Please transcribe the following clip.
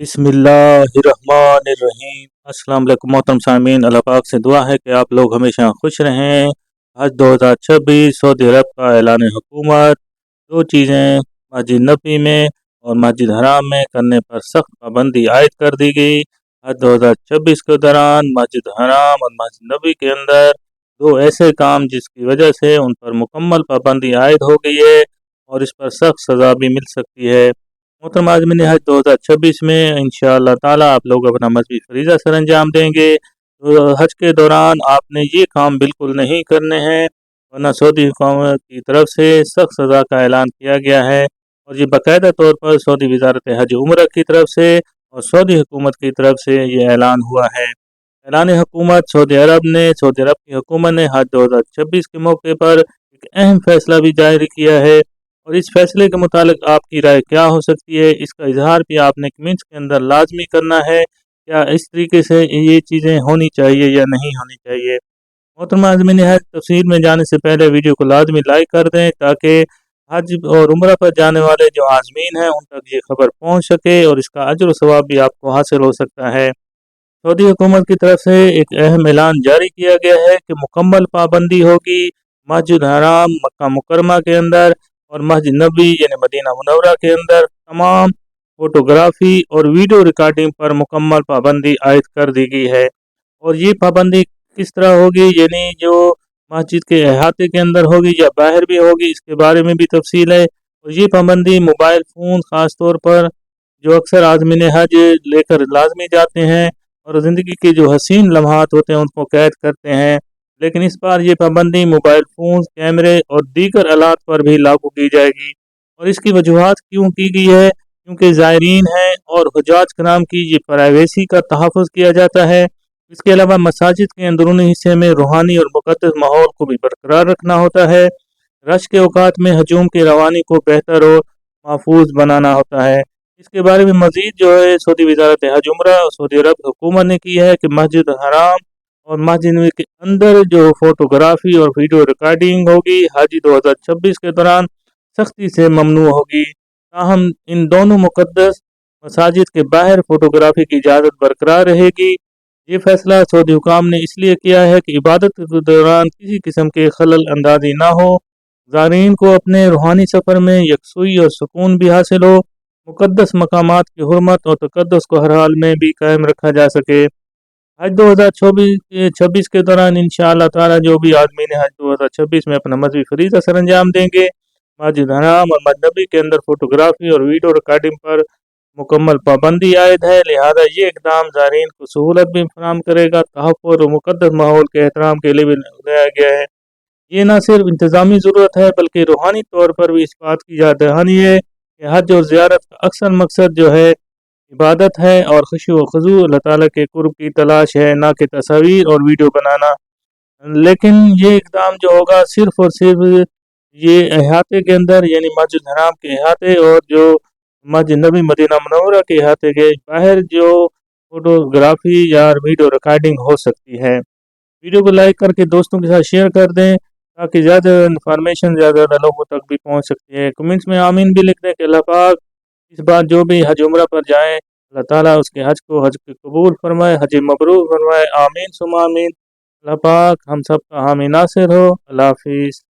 बिस्मिल्लाहिर्रहमानिर्रहीम। अस्सलाम वालेकुम मोहतरम सामीन, अल्लाह पाक से दुआ है कि आप लोग हमेशा खुश रहें। हज 2026 सऊदी अरब का ऐलान हुकूमत। दो चीज़ें मस्जिद नबी में और मस्जिद हराम में करने पर सख्त पाबंदी आयद कर दी गई। हज 2026 के दौरान मस्जिद हराम और मस्जिद नबी के अंदर दो ऐसे काम जिसकी वजह से उन पर मुकम्मल पाबंदी आयद हो गई है और इस पर सख्त सज़ा भी मिल सकती है। मोहतरम आज़मीन हज 2026 में इंशाअल्लाह ताला आप लोग अपना मजहबी फरीज़ा सर अंजाम देंगे। तो हज के दौरान आपने ये काम बिल्कुल नहीं करने हैं, वरना सऊदी हुकूमत की तरफ से सख्त सज़ा का ऐलान किया गया है। और ये बाकायदा तौर पर सऊदी वज़ारत हज उम्र की तरफ से और सऊदी हुकूमत की तरफ से ये ऐलान हुआ है। ऐलान हुकूमत सऊदी अरब की हुकूमत ने हज 2026 के मौके पर एक अहम फैसला भी जारी किया है। और इस फैसले के मुतालिक आपकी राय क्या हो सकती है, इसका इजहार भी आपने कमेंट्स के अंदर लाजमी करना है। क्या इस तरीके से ये चीज़ें होनी चाहिए या नहीं होनी चाहिए। मोहतरम आज़मीन हज तफसील में जाने से पहले वीडियो को लाजमी लाइक कर दें ताकि हज और उम्रा पर जाने वाले जो आज़मीन हैं उन तक ये खबर पहुँच सके और इसका अजर व सवाब भी आपको हासिल हो सकता है। सऊदी हुकूमत की तरफ से एक अहम ऐलान जारी किया गया है कि मुकम्मल पाबंदी होगी मस्जिद हराम मक्का मुकरमा के अंदर और मस्जिद नबी यानी मदीना मुनव्वरा के अंदर तमाम फ़ोटोग्राफ़ी और वीडियो रिकॉर्डिंग पर मुकम्मल पाबंदी आयद कर दी गई है। और ये पाबंदी किस तरह होगी, यानी जो मस्जिद के अहाते के अंदर होगी या बाहर भी होगी, इसके बारे में भी तफसील है। और ये पाबंदी मोबाइल फ़ोन ख़ास तौर पर जो अक्सर आज़मीन हज लेकर लाजमी जाते हैं और ज़िंदगी के जो हसीन लम्हात होते हैं उनको कैद करते हैं, लेकिन इस बार ये पाबंदी मोबाइल फ़ोन, कैमरे और दीगर आलात पर भी लागू की जाएगी। और इसकी वजूहात क्यों की गई है, क्योंकि ज़ायरीन हैं और हुज्जाज कराम की ये प्राइवेसी का तहफ़्फ़ुज़ किया जाता है। इसके अलावा मसाजिद के अंदरूनी हिस्से में रूहानी और मुक़द्दस माहौल को भी बरकरार रखना होता है। रश के औकात में हजूम की रवानी को बेहतर और महफूज बनाना होता है। इसके बारे में मज़ीद जो है सऊदी वज़ारत हज उम्रा और सऊदी अरब हुकूमत ने की है कि मस्जिद हराम और मस्जिद नबी के अंदर जो फ़ोटोग्राफ़ी और वीडियो रिकॉर्डिंग होगी हज 2026 के दौरान सख्ती से ममनू होगी। ताहम इन दोनों मुक़द्दस मसाजिद के बाहर फ़ोटोग्राफ़ी की इजाज़त बरकरार रहेगी। ये फ़ैसला सऊदी हुकाम ने इसलिए किया है कि इबादत के दौरान किसी किस्म के खलल अंदाजी ना हो, ज़ायरीन को अपने रूहानी सफ़र में यकसुई और सुकून भी हासिल हो, मुक़द्दस मकामात की हुर्मत और तक़द्दुस को हर हाल में भी कायम रखा जा सके। हज 2026 के दौरान इंशाअल्लाह ताला जो भी आदमीन हज 2026 में अपना मजहबी फरीज़ा सर अंजाम देंगे, मस्जिद हराम और मस्जिद नबी के अंदर फ़ोटोग्राफ़ी और वीडियो रिकॉर्डिंग पर मुकम्मल पाबंदी आयद है। लिहाजा ये इक़दाम ज़ायरीन को सहूलत भी फराहम करेगा, तहफ़्फ़ुज़ और मुक़द्दस माहौल के एहतराम के लिए भी लाया गया है। ये न सिर्फ इंतज़ामी ज़रूरत है बल्कि रूहानी तौर पर भी इस बात की याद दहानी है कि हज और ज़ियारत का अक्सर मकसद जो है इबादत है और खुशू व खुज़ू अल्लाह ताला के कुर्ब की तलाश है, ना कि तस्वीर और वीडियो बनाना। लेकिन ये इक़दाम जो होगा सिर्फ़ और सिर्फ ये अहाते के अंदर यानी मस्जिद हराम के अहाते और जो मस्जिद नबी मदीना मुनव्वरा के अहाते के बाहर जो फ़ोटोग्राफ़ी या वीडियो रिकॉर्डिंग हो सकती है। वीडियो को लाइक करके दोस्तों के साथ शेयर कर दें ताकि ज़्यादा इन्फॉर्मेशन ज़्यादा लोगों तक भी पहुंच सकती है। कमेंट्स में आमीन भी लिख दें कि अल्लाह पाक इस बार जो भी हज उम्रा पर जाए अल्लाह ताला उसके हज को हज के कबूल फरमाए, हज मबरूर फरमाए। आमीन सुमा आमीन। अल्लाह पाक हम सब का हामी नासिर हो। अल्लाह हाफिज़।